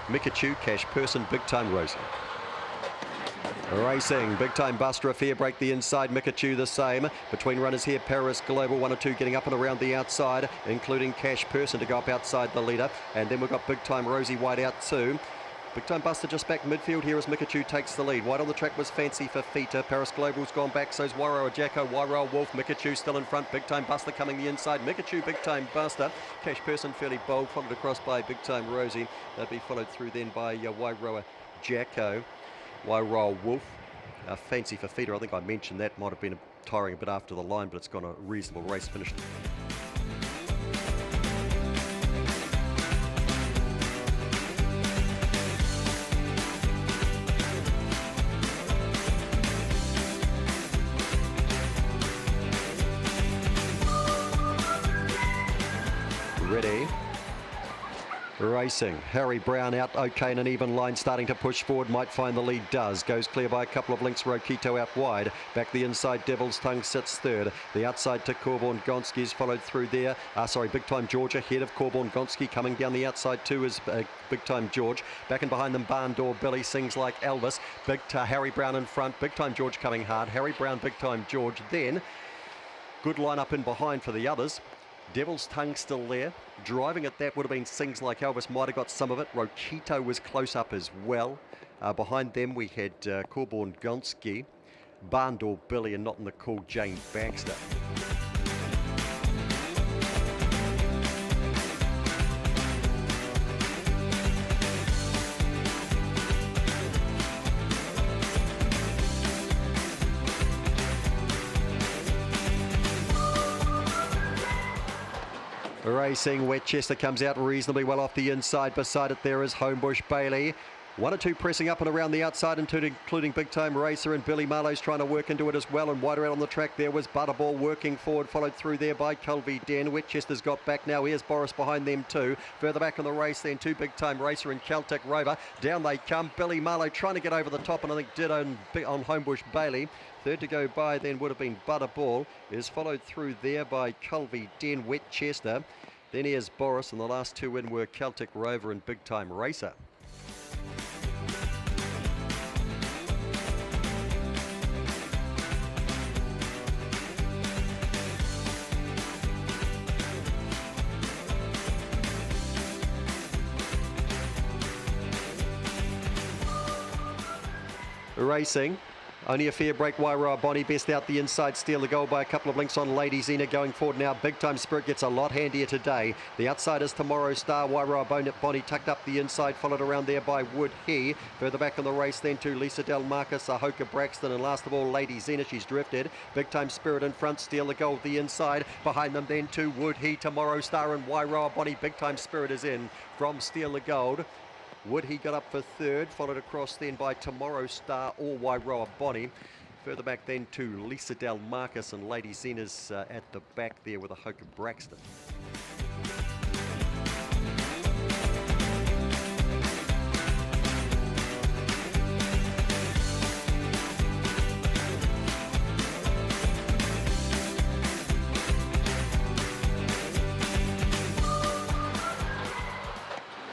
Mikachu, Cash Person, Big Time Rosie. Racing, Big Time Buster, a fair break the inside, Mikachu the same. Between runners here, Paris Global, 1 or 2 getting up and around the outside, including Cash Person to go up outside the leader. And then we've got Big Time Rosie wide out too. Big Time Buster just back midfield here as Mikachu takes the lead. Wide on the track was Fancy for Feta. Paris Global's gone back, so's Wairoa Jacko, Wairoa Wolf. Mikachu still in front. Big Time Buster coming the inside. Mikachu, Big Time Buster. Cash Person fairly bold, followed across by Big Time Rosie. That'd be followed through then by Wairoa Jacko, Wairoa Wolf. Fancy for Feta, I think I mentioned that. Might have been tiring a bit after the line, but it's gone a reasonable race finish. Ready. Racing, Harry Brown out okay in an even line, starting to push forward, might find the lead, does. Goes clear by a couple of lengths, Rokito out wide. Back the inside, Devil's Tongue sits third. The outside to Corborn Gonski is followed through there. Big Time George ahead of Corborn Gonski. Coming down the outside too is Big Time George. Back and behind them, Barn Door Billy sings like Elvis. Harry Brown in front, Big Time George coming hard. Harry Brown, Big Time George. Then, good line up in behind for the others. Devil's Tongue still there. Driving at that would have been Sings Like Elvis, might have got some of it. Rokito was close up as well. Behind them we had Corborn Gonski, Barndor Billy, and not in the cool Jane Baxter. Racing, Wetchester comes out reasonably well off the inside. Beside it there is Homebush Bailey. 1 or 2 pressing up and around the outside, including Big Time Racer, and Billy Marlowe's trying to work into it as well. And wider out on the track there was Butterball working forward, followed through there by Culvey Den. Wetchester's got back now. Here's Boris behind them too. Further back in the race then, 2 Big Time Racer and Celtic Rover. Down they come. Billy Marlowe trying to get over the top, and I think did on Homebush Bailey. Third to go by then would have been Butterball. Is followed through there by Culvey Den, Wetchester. Then here's Boris, and the last 2 in were Celtic Rover and Big Time Racer. Racing. Only a fair break, Wairoa Bonnie best out the inside, steal the goal by a couple of lengths on Lady Zena going forward now. Big Time Spirit gets a lot handier today. The outside is Tomorrow Star. Wairoa Bonnie tucked up the inside, followed around there by Wood He. Further back in the race then to Lisa Del Marcus, Ahoka Braxton, and last of all Lady Zena, she's drifted. Big Time Spirit in front, steal the goal the inside. Behind them then to Wood He, Tomorrow Star, and Wairoa Bonnie. Big Time Spirit is in from Steal the Gold. Wood He got up for third, followed across then by Tomorrow Star or Wairoa Bonnie. Further back then to Lisa Del Marcus, and Lady Zena's at the back there with Ahoka Braxton.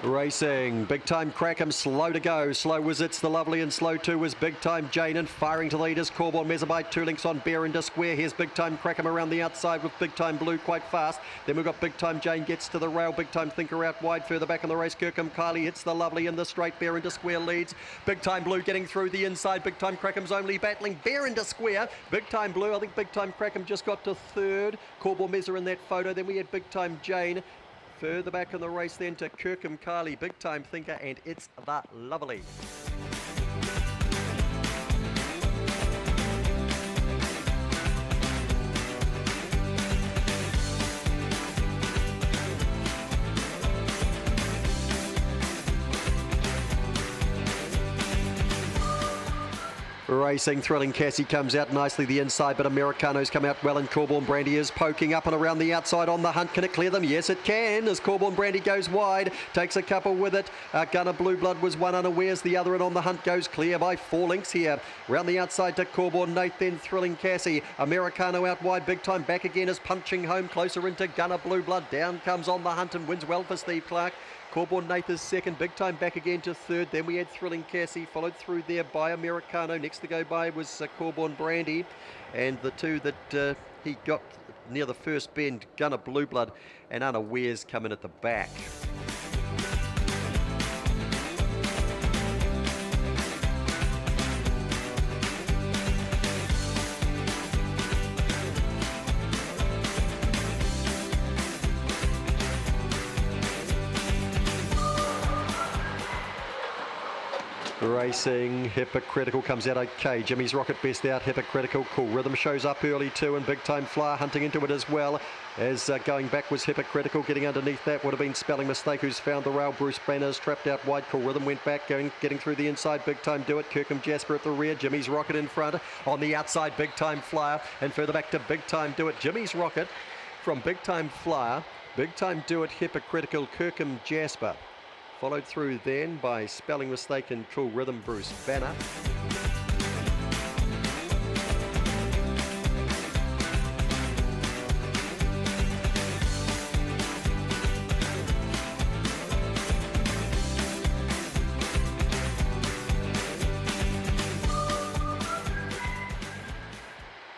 Racing, Big Time Crackham, slow to go. Slow was It's the Lovely, and slow too was Big Time Jane, and firing to leaders, Corborn Mezabite, 2 links on Berenda Square. Here's Big Time Crackham around the outside with Big Time Blue quite fast. Then we've got Big Time Jane gets to the rail, Big Time Thinker out wide. Further back in the race, Kirkham Kylie, It's the Lovely in the straight, Berenda Square leads. Big Time Blue getting through the inside, Big Time Crackham's only battling Berenda Square. Big Time Blue, I think Big Time Crackham just got to third. Corborn Meza in that photo. Then we had Big Time Jane. Further back in the race then to Kirkham Kylie, Big Time Thinker, and It's the Lovely. Racing, Thrilling Cassie comes out nicely the inside, but Americano's come out well, and Corborn Brandy is poking up and around the outside on the hunt. Can it clear them? Yes, it can, as Corborn Brandy goes wide, takes a couple with it. Gunner Blue Blood was one unawares, the other and on the hunt goes clear by 4 lengths here. Round the outside to Corborn Nate, then Thrilling Cassie. Americano out wide, Big Time back again is punching home closer into Gunner Blue Blood. Down comes on the hunt and wins well for Steve Clark. Corborn Nathan's second, Big Time back again to third. Then we had Thrilling Cassie, followed through there by Americano. Next to go by was Corborn Brandy, and the two that he got near the first bend, Gunner Blue Blood and Unawares come in at the back. Racing, Hypocritical comes out okay. Jimmy's Rocket best out, Hypocritical. Cool Rhythm shows up early too, and Big Time Flyer hunting into it as well. As going back was Hypocritical, getting underneath that would have been Spelling Mistake, who's found the rail. Bruce Banner's trapped out wide. Cool Rhythm went back, getting through the inside. Big Time Do It, Kirkham Jasper at the rear. Jimmy's Rocket in front. On the outside, Big Time Flyer, and further back to Big Time Do It. Jimmy's Rocket from Big Time Flyer, Big Time Do It, Hypocritical, Kirkham Jasper. Followed through then by Spelling Mistake and Cool Rhythm, Bruce Banner.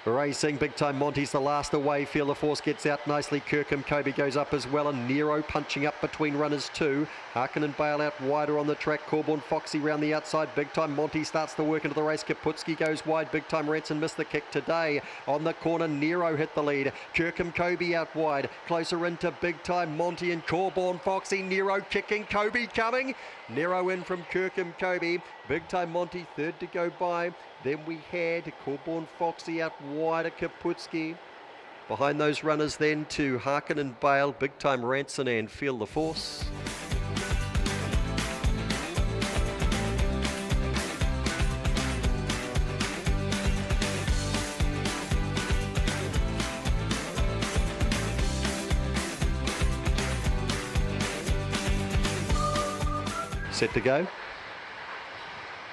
Racing, Big Time Monty's the last away. Feel the Force gets out nicely. Kirkham Kobe goes up as well, and Nero punching up between runners too. Harkin and Bale out wider on the track. Corborn Foxy round the outside. Big Time Monty starts to work into the race. Kaputski goes wide. Big Time Ranson missed the kick today. On the corner, Nero hit the lead. Kirkham Kobe out wide. Closer into Big Time Monty and Corborn Foxy. Nero kicking. Kobe coming. Nero in from Kirkham Kobe. Big Time Monty third to go by. Then we had Corborn Foxy out wide at Kaputski. Behind those runners then to Harkin and Bale, Big Time Ranson and Feel the Force. Set to go.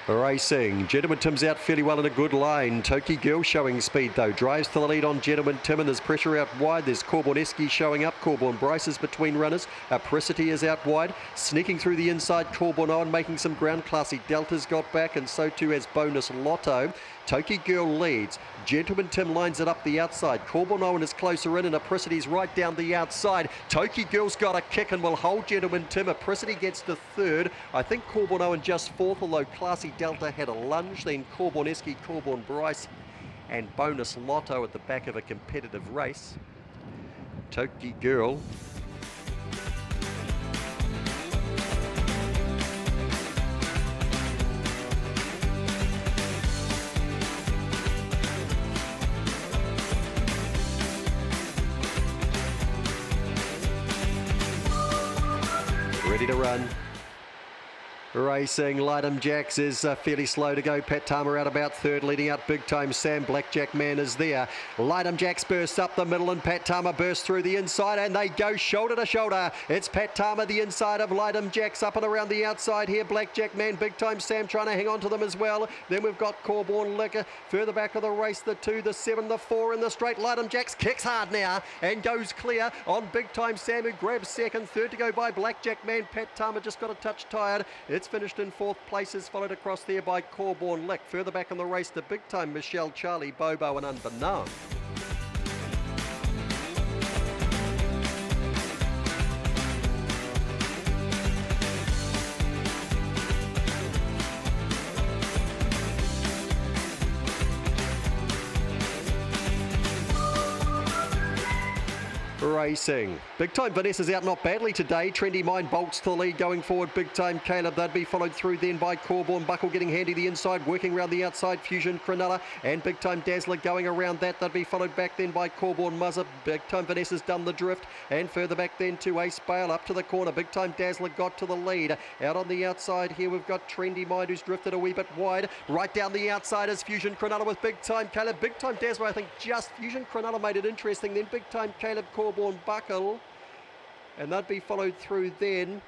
Racing, Gentleman Tim's out fairly well in a good line. Toki Girl showing speed though, drives to the lead on Gentleman Tim, and there's pressure out wide. There's Corborn Esky showing up. Corborn Bryce is between runners. Apricity is out wide, sneaking through the inside. Corborn Owen making some ground. Classy Delta's got back, and so too has Bonus Lotto. Toki Girl leads. Gentleman Tim lines it up the outside. Corborn Owen is closer in, and Apricity's right down the outside. Toki Girl's got a kick and will hold Gentleman Tim. Apricity gets to third. I think Corborn Owen just fourth, although Classy Delta had a lunge. Then Corborn Esky, Corborn Bryce and Bonus Lotto at the back of a competitive race. Toki Girl. Ready to run. Racing, Lightem Jacks is fairly slow to go. Pat Tama out about third, leading out Big Time Sam. Blackjack Man is there. Lightem Jacks bursts up the middle, and Pat Tama bursts through the inside, and they go shoulder to shoulder. It's Pat Tama, the inside of Lightem Jacks, up and around the outside here. Blackjack Man, Big Time Sam trying to hang on to them as well. Then we've got Corborn Liquor further back of the race. The 2, the 7, the 4 in the straight. Lightem Jacks kicks hard now and goes clear on Big Time Sam, who grabs second. Third to go by Blackjack Man. Pat Tama just got a touch tired. It's finished in fourth place, is followed across there by Corborn Lick. Further back on the race, the Big Time Michelle, Charlie, Bobo and Unbeknown. Racing. Big Time Vanessa's out not badly today. Trendy Mind bolts to the lead going forward. Big Time Caleb, they'd be followed through then by Corborn Buckle getting handy the inside, working around the outside. Fusion Cronulla and Big Time Dazzler going around that. They'd be followed back then by Corborn Muzzer. Big Time Vanessa's done the drift, and further back then to Ace Bale up to the corner. Big Time Dazzler got to the lead. Out on the outside here we've got Trendy Mind, who's drifted a wee bit wide. Right down the outside is Fusion Cronulla with Big Time Caleb. Big Time Dazzler, I think just Fusion Cronulla made it interesting. Then Big Time Caleb, Corborn Buckle, and they'd be followed through then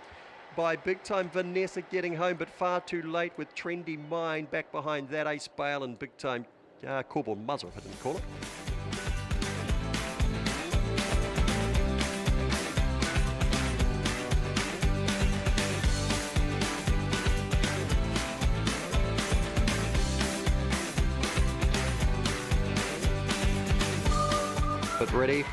by Big Time Vanessa getting home, but far too late with Trendy Mind back behind that. Ace Bale and Big Time Corborn Muzzer, if I didn't call it. Trumpet ready.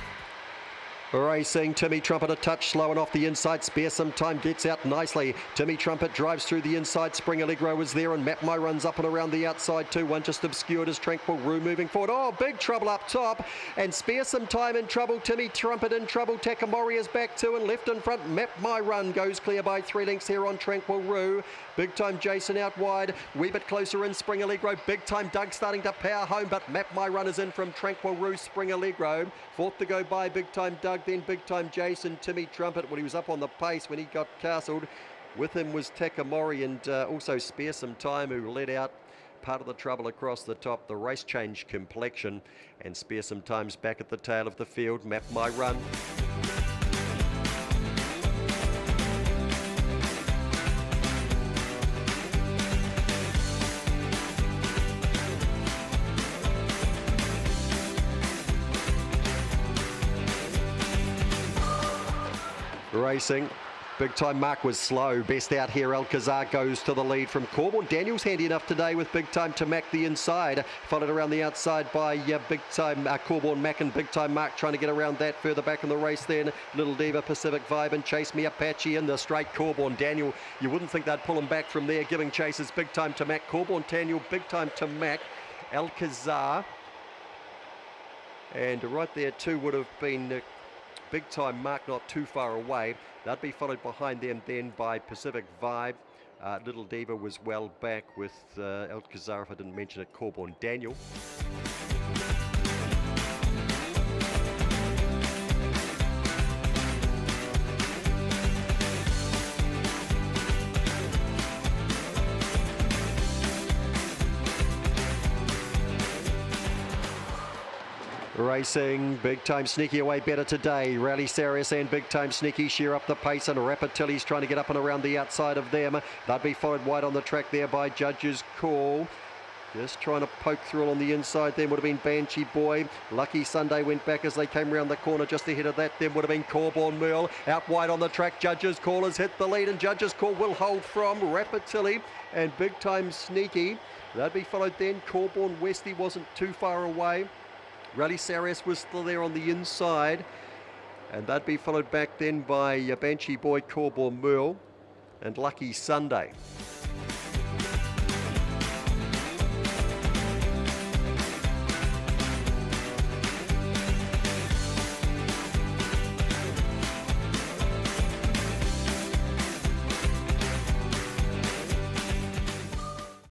Racing, Timmy Trumpet a touch slow and off the inside. Spare some time, gets out nicely. Timmy Trumpet drives through the inside. Spring Allegro was there and Map My runs up and around the outside too. One just obscured as Tranquil Roo moving forward. Oh, big trouble up top. And Spare Some Time in trouble. Timmy Trumpet in trouble. Takamori is back too and left in front. Map My Run goes clear by 3 lengths here on Tranquil Roo. Big Time Jason out wide. Wee bit closer in Spring Allegro. Big Time Doug starting to power home, but Map My Run is in from Tranquil Roo. Spring Allegro. Fourth to go by Big Time Doug. Then Big Time Jason. Timmy Trumpet, when he was up on the pace when he got castled. With him was Takamori and also Spare Some Time, who led out part of the trouble across the top. The race changed complexion and Spare Some Time's back at the tail of the field. Map My Run. Racing. Big Time Mark was slow. Best out here. Alcazar goes to the lead from Corborn. Daniel's handy enough today with Big Time to Mac the inside. Followed around the outside by Big Time Corborn Mac and Big Time Mark trying to get around that further back in the race then. Little Diva, Pacific Vibe and Chase Me Apache in the straight. Corborn Daniel, you wouldn't think they'd pull him back from there. Giving chases Big Time to Mac. Corborn Daniel, Big Time to Mac. Alcazar. And right there too would have been Big Time Mark not too far away. That'd be followed behind them then by Pacific Vibe. Little Diva was well back with Alcazar, if I didn't mention it, Corborn Daniel. Racing, Big Time Sneaky away better today. Rally Sarius and Big Time Sneaky share up the pace and Rapatilli's trying to get up and around the outside of them. They'd be followed wide on the track there by Judge's Call. Just trying to poke through on the inside. Then would have been Banshee Boy. Lucky Sunday went back as they came around the corner just ahead of that. Then would have been Corborn Merle. Out wide on the track. Judge's Call has hit the lead and Judge's Call will hold from Rapatilli and Big Time Sneaky. They'd be followed then. Corborn Westy wasn't too far away. Rally Sarius was still there on the inside. And they'd be followed back then by Banshee Boy, Corborn Merle and Lucky Sunday.